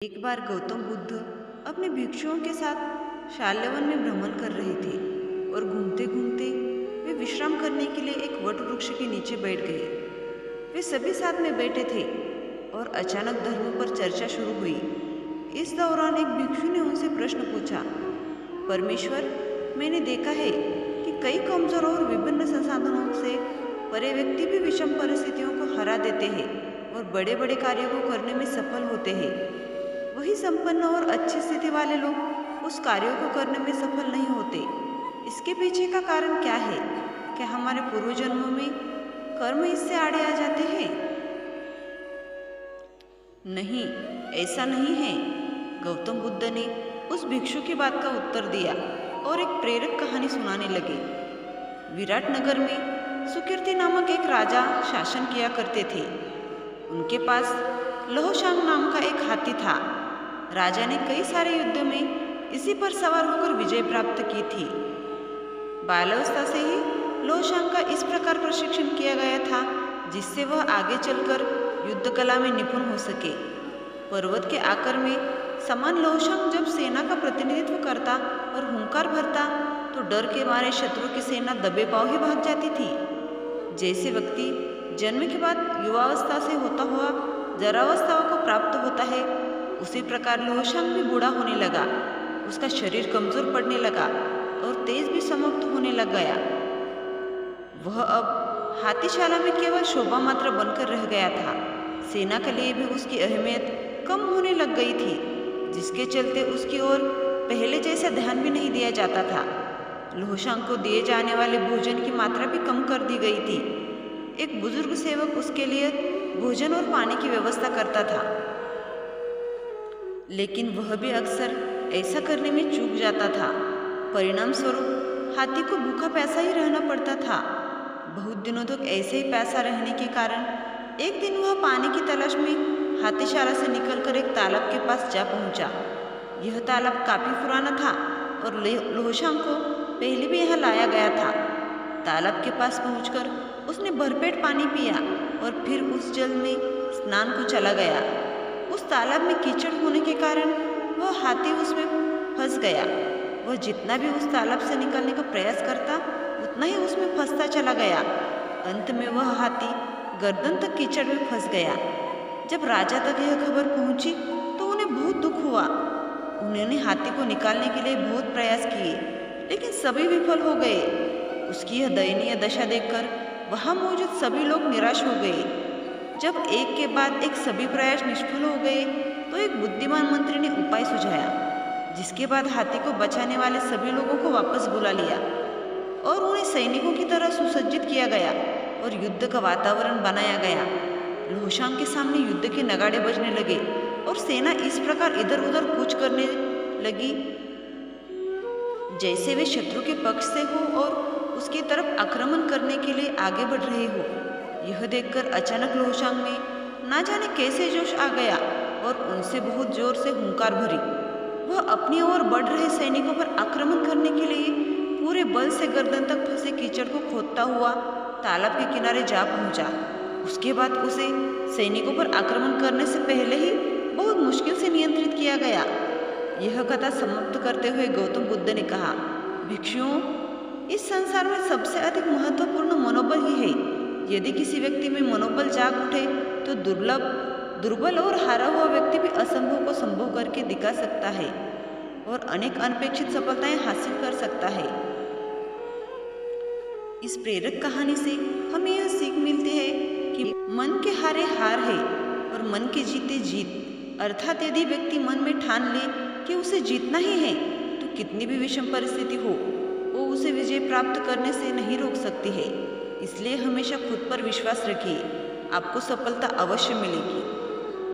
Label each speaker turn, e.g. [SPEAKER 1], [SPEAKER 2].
[SPEAKER 1] एक बार गौतम बुद्ध अपने भिक्षुओं के साथ शाल्यवन में भ्रमण कर रहे थे और घूमते घूमते वे विश्राम करने के लिए एक वट वृक्ष के नीचे बैठ गए। वे सभी साथ में बैठे थे और अचानक धर्म पर चर्चा शुरू हुई। इस दौरान एक भिक्षु ने उनसे प्रश्न पूछा, परमेश्वर, मैंने देखा है कि कई कमजोर और विभिन्न संसाधनों से परे व्यक्ति भी विषम परिस्थितियों को हरा देते हैं और बड़े बड़े कार्यों को करने में सफल होते हैं। वही संपन्न और अच्छी स्थिति वाले लोग उस कार्यों को करने में सफल नहीं होते। इसके पीछे का कारण क्या है? क्या हमारे पूर्व जन्मों में कर्म इससे आड़े आ जाते हैं? नहीं, ऐसा नहीं है। गौतम बुद्ध ने उस भिक्षु की बात का उत्तर दिया और एक प्रेरक कहानी सुनाने लगे। विराट नगर में सुकीर्ति नामक एक राजा शासन किया करते थे। उनके पास लहोशांग नाम का एक हाथी था। राजा ने कई सारे युद्धों में इसी पर सवार होकर विजय प्राप्त की थी। बाल्यावस्था से ही लहोशांग का इस प्रकार प्रशिक्षण किया गया था जिससे वह आगे चलकर युद्ध कला में निपुण हो सके। पर्वत के आकर में समान लहोशांग जब सेना का प्रतिनिधित्व करता और हुंकार भरता तो डर के मारे शत्रु की सेना दबे पांव ही भाग जाती थी। जैसे व्यक्ति जन्म के बाद युवावस्था से होता हुआ जरावस्था को प्राप्त होता है, उसी प्रकार लहोशांग भी बूढ़ा होने लगा। उसका शरीर कमजोर पड़ने लगा और तेज भी समाप्त होने लग गया। वह अब हाथीशाला में केवल शोभा मात्र बनकर रह गया था। सेना के लिए भी उसकी अहमियत कम होने लग गई थी, जिसके चलते उसकी ओर पहले जैसा ध्यान भी नहीं दिया जाता था। लहोशांग को दिए जाने वाले भोजन की मात्रा भी कम कर दी गई थी। एक बुजुर्ग सेवक उसके लिए भोजन और पानी की व्यवस्था करता था, लेकिन वह भी अक्सर ऐसा करने में चूक जाता था। परिणाम स्वरूप हाथी को भूखा प्यासा ही रहना पड़ता था। बहुत दिनों तक ऐसे ही प्यासा रहने के कारण एक दिन वह पानी की तलाश में हाथीशाला से निकलकर एक तालाब के पास जा पहुंचा। यह तालाब काफी पुराना था और लहोशांग को पहले भी यहाँ लाया गया था। तालाब के पास पहुंचकर उसने भरपेट पानी पिया और फिर उस जल में स्नान को चला गया। उस तालाब में कीचड़ होने के कारण वह हाथी उसमें फंस गया। वह जितना भी उस तालाब से निकलने का प्रयास करता उतना ही उसमें फंसता चला गया। अंत में वह हाथी गर्दन तक कीचड़ में फंस गया। जब राजा तक यह खबर पहुंची तो उन्हें बहुत दुख हुआ। उन्होंने हाथी को निकालने के लिए बहुत प्रयास किए, लेकिन सभी विफल हो गए। उसकी यह दयनीय दशा देखकर वहाँ मौजूद सभी लोग निराश हो गए। जब एक के बाद एक सभी प्रयास निष्फल हो गए तो एक बुद्धिमान मंत्री ने उपाय सुझाया, जिसके बाद हाथी को बचाने वाले सभी लोगों को वापस बुला लिया और उन्हें सैनिकों की तरह सुसज्जित किया गया और युद्ध का वातावरण बनाया गया। लहोशांग के सामने युद्ध के नगाड़े बजने लगे और सेना इस प्रकार इधर उधर कूच करने लगी जैसे वे शत्रु के पक्ष से हो और उसकी तरफ आक्रमण करने के लिए आगे बढ़ रहे हो। यह देखकर अचानक लहोशांग में ना जाने कैसे जोश आ गया और उनसे बहुत जोर से हुंकार भरी। वह अपनी ओर बढ़ रहे सैनिकों पर आक्रमण करने के लिए पूरे बल से गर्दन तक फंसे कीचड़ को खोदता हुआ तालाब के किनारे जा पहुंचा। उसके बाद उसे सैनिकों पर आक्रमण करने से पहले ही बहुत मुश्किल से नियंत्रित किया गया। यह कथा समाप्त करते हुए गौतम बुद्ध ने कहा, भिक्षुओं, इस संसार में सबसे अधिक महत्वपूर्ण मनोबल ही है। यदि किसी व्यक्ति में मनोबल जाग उठे तो दुर्बल और हारा हुआ व्यक्ति भी असंभव को संभव करके दिखा सकता है और अनेक अनपेक्षित सफलताएं हासिल कर सकता है। इस प्रेरक कहानी से हमें यह सीख मिलती है कि मन के हारे हार है और मन के जीते जीत। अर्थात यदि व्यक्ति मन में ठान ले कि उसे जीतना ही है तो कितनी भी विषम परिस्थिति हो वो उसे विजय प्राप्त करने से नहीं रोक सकती है। इसलिए हमेशा खुद पर विश्वास रखिए, आपको सफलता अवश्य मिलेगी।